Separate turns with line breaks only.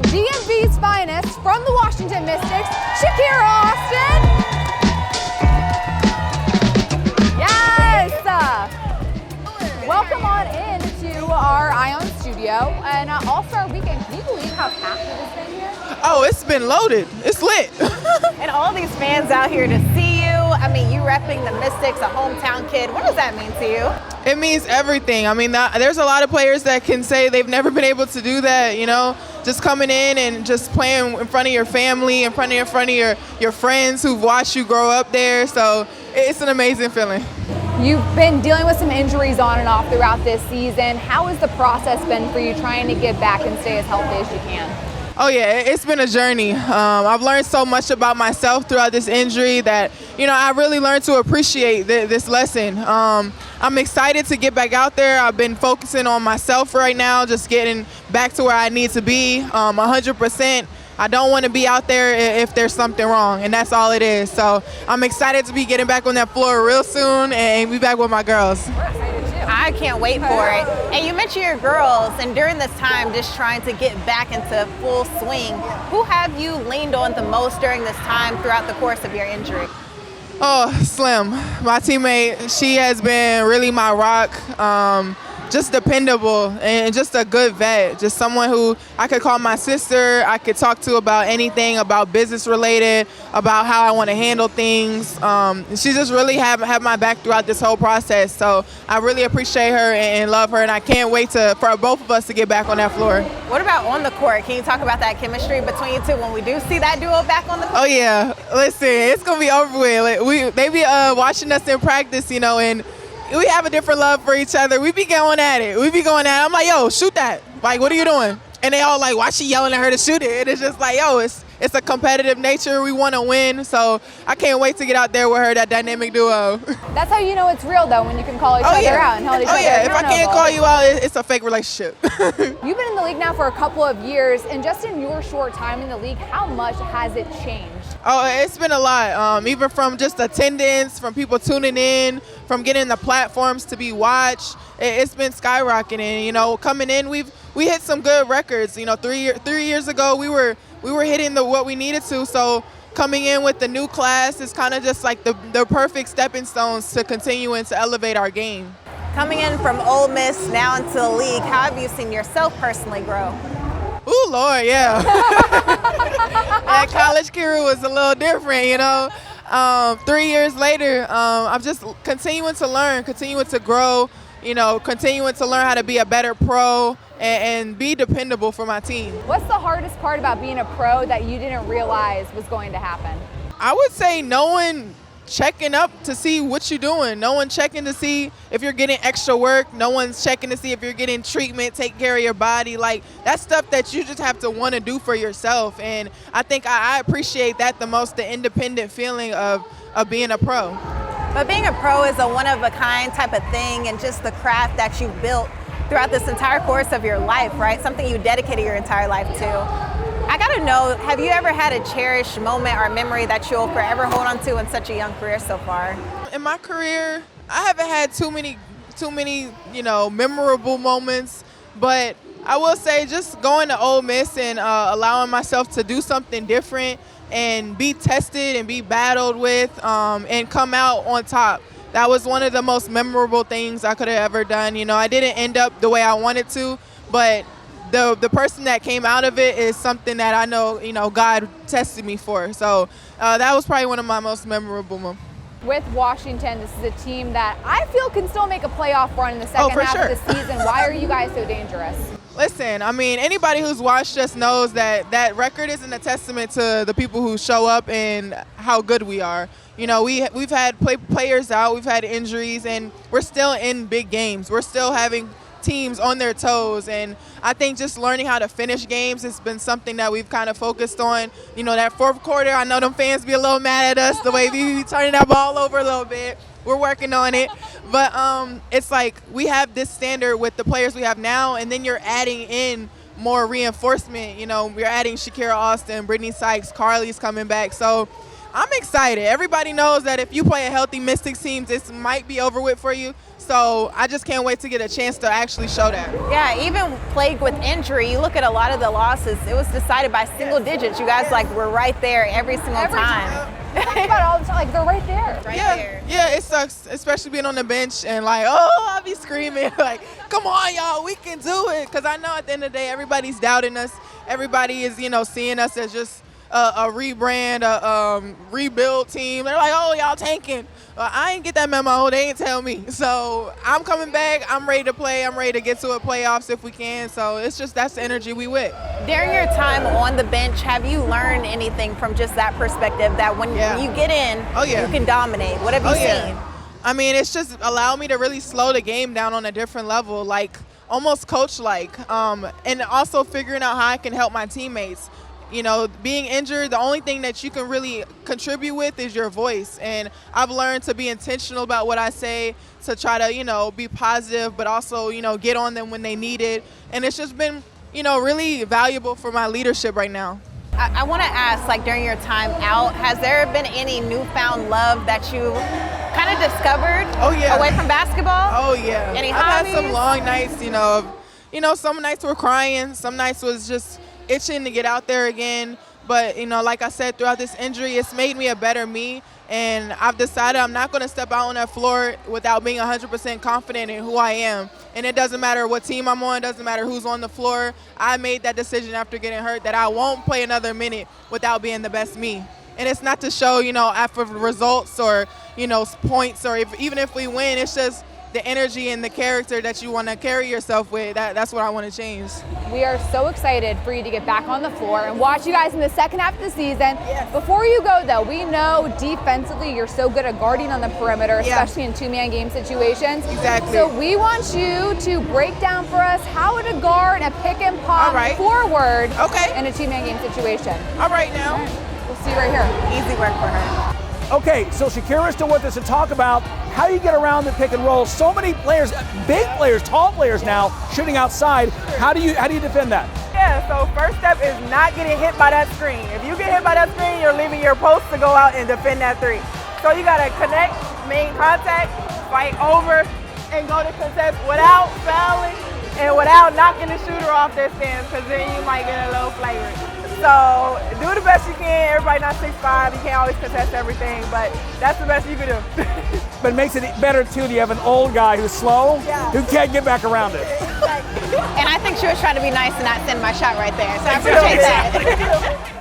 DMV's finest from the Washington Mystics, Shakira Austin. Yes! Welcome on in to our Ion studio and All-Star Weekend. Can you believe how packed it has been here?
Oh, it's been loaded. It's lit.
And all these fans out here to see you. I mean, you repping the Mystics, a hometown kid. What does that mean to you?
It means everything. I mean, there's a lot of players that can say they've never been able to do that, you know, just coming in and just playing in front of your family, in front of your friends who've watched you grow up there. So it's an amazing feeling.
You've been dealing with some injuries on and off throughout this season. How has the process been for you trying to get back and stay as healthy as you can?
Oh yeah, it's been a journey. I've learned so much about myself throughout this injury that, you know, I really learned to appreciate this lesson. I'm excited to get back out there. I've been focusing on myself right now, just getting back to where I need to be, 100%. I don't want to be out there if there's something wrong, and that's all it is. So I'm excited to be getting back on that floor real soon and be back with my girls.
I can't wait for it. And you mentioned your girls, and during this time, just trying to get back into full swing, who have you leaned on the most during this time throughout the course of your injury?
Oh, Slim, my teammate. She has been really my rock. Just dependable and just a good vet, just someone who I could call my sister, I could talk to about anything, about business related, about how I want to handle things. She just really have my back throughout this whole process. So I really appreciate her and love her, and I can't wait for both of us to get back on that floor.
What about on the court? Can you talk about that chemistry between you two when we do see that duo back on the court?
Oh yeah, listen, it's gonna be over with. Like, they be watching us in practice, you know, and we have a different love for each other. We be going at it. I'm like, yo, shoot that. Like, what are you doing? And they all like, why she yelling at her to shoot it? And it's just like, yo, it's a competitive nature. We want to win. So I can't wait to get out there with her, that dynamic duo.
That's how you know it's real, though, when you can call each other out and hold each other
If I
accountable.
can't call you out, it's a fake relationship.
You've been in the league now for a couple of years, and just in your short time in the league, how much has it changed?
Oh, it's been a lot. Even from just attendance, from people tuning in, from getting the platforms to be watched, it's been skyrocketing. You know, coming in, we hit some good records. You know, 3 years ago, we were hitting what we needed to. So coming in with the new class is kind of just like the perfect stepping stones to continuing to elevate our game.
Coming in from Ole Miss now into the league, how have you seen yourself personally grow?
Ooh, Lord, yeah. That college Kira was a little different, you know. 3 years later, I'm just continuing to learn, continuing to grow, you know, continuing to learn how to be a better pro and be dependable for my team.
What's the hardest part about being a pro that you didn't realize was going to happen?
I would say no one checking up to see what you're doing. No one checking to see if you're getting extra work. No one's checking to see if you're getting treatment, take care of your body. Like, that's stuff that you just have to want to do for yourself. And I think I appreciate that the most, the independent feeling of being a pro.
But being a pro is a one-of-a-kind type of thing, and just the craft that you built throughout this entire course of your life, right? Something you dedicated your entire life to. I gotta know, have you ever had a cherished moment or memory that you'll forever hold on to in such a young career so far?
In my career, I haven't had too many, you know, memorable moments, but I will say just going to Ole Miss and allowing myself to do something different and be tested and be battled with and come out on top. That was one of the most memorable things I could have ever done. You know, I didn't end up the way I wanted to, but the person that came out of it is something that I know, you know, God tested me for. So that was probably one of my most memorable moments.
With Washington, this is a team that I feel can still make a playoff run in the second half of the season. Why are you guys so dangerous?
Listen, I mean, anybody who's watched us knows that record isn't a testament to the people who show up and how good we are. You know, we've had players out, we've had injuries, and we're still in big games. We're still having teams on their toes, and I think just learning how to finish games has been something that we've kind of focused on. You know, that fourth quarter, I know them fans be a little mad at us the way we be turning that ball over a little bit. We're working on it, but it's like we have this standard with the players we have now, and then you're adding in more reinforcement. You know, we're adding Shakira Austin, Brittany Sykes, Carly's coming back, so I'm excited. Everybody knows that if you play a healthy Mystics team, this might be over with for you. So I just can't wait to get a chance to actually show that.
Yeah, even plagued with injury, you look at a lot of the losses, it was decided by single digits. You guys like were right there every single time.
Talk about it all the time, like they're right there.
Right there.
Yeah, it sucks, especially being on the bench and like, oh, I'll be screaming like, come on, y'all, we can do it. Because I know at the end of the day, everybody's doubting us. Everybody is, seeing us as just a rebrand, a rebuild team. They're like, oh, y'all tanking. I ain't get that memo. They ain't tell me. So I'm coming back. I'm ready to play. I'm ready to get to a playoffs if we can. So it's just that's the energy we with.
During your time on the bench, have you learned anything from just that perspective that when you get in, you can dominate? What have you seen?
I mean, it's just allowed me to really slow the game down on a different level, like almost coach-like, and also figuring out how I can help my teammates. Being injured, the only thing that you can really contribute with is your voice. And I've learned to be intentional about what I say, to try to, be positive, but also, get on them when they need it. And it's just been, really valuable for my leadership right now.
I want to ask, like during your time out, has there been any newfound love that you kind of discovered away from basketball?
Oh, yeah.
Any
I've
hobbies?
had some long nights, some nights were crying, some nights was just itching to get out there again. But, like I said, throughout this injury, it's made me a better me. And I've decided I'm not going to step out on that floor without being 100% confident in who I am. And it doesn't matter what team I'm on, it doesn't matter who's on the floor. I made that decision after getting hurt that I won't play another minute without being the best me. And it's not to show, after results or, points, or even if we win, it's just the energy and the character that you want to carry yourself with. That's what I want to change.
We are so excited for you to get back on the floor and watch you guys in the second half of the season. Yes. Before you go, though, we know defensively you're so good at guarding on the perimeter, especially in two-man game situations.
Exactly.
So we want you to break down for us how to guard a pick and pop forward in a two-man game situation.
All right, now.
All right. We'll see you right here.
Easy work for her.
Okay, so Shakira's still with us to talk about how you get around the pick and roll. So many players, big players, tall players now shooting outside. How do you defend that?
Yeah, so first step is not getting hit by that screen. If you get hit by that screen, you're leaving your post to go out and defend that three. So you gotta connect, main contact, fight over, and go to contest without fouling and without knocking the shooter off their stance, because then you might get a little flagrant. So do the best you can. Everybody not 6'5", you can't always contest everything, but that's the best you can do.
But it makes it better too. You have an old guy who's slow, who can't get back around it.
And I think she was trying to be nice and not send my shot right there, so I appreciate that.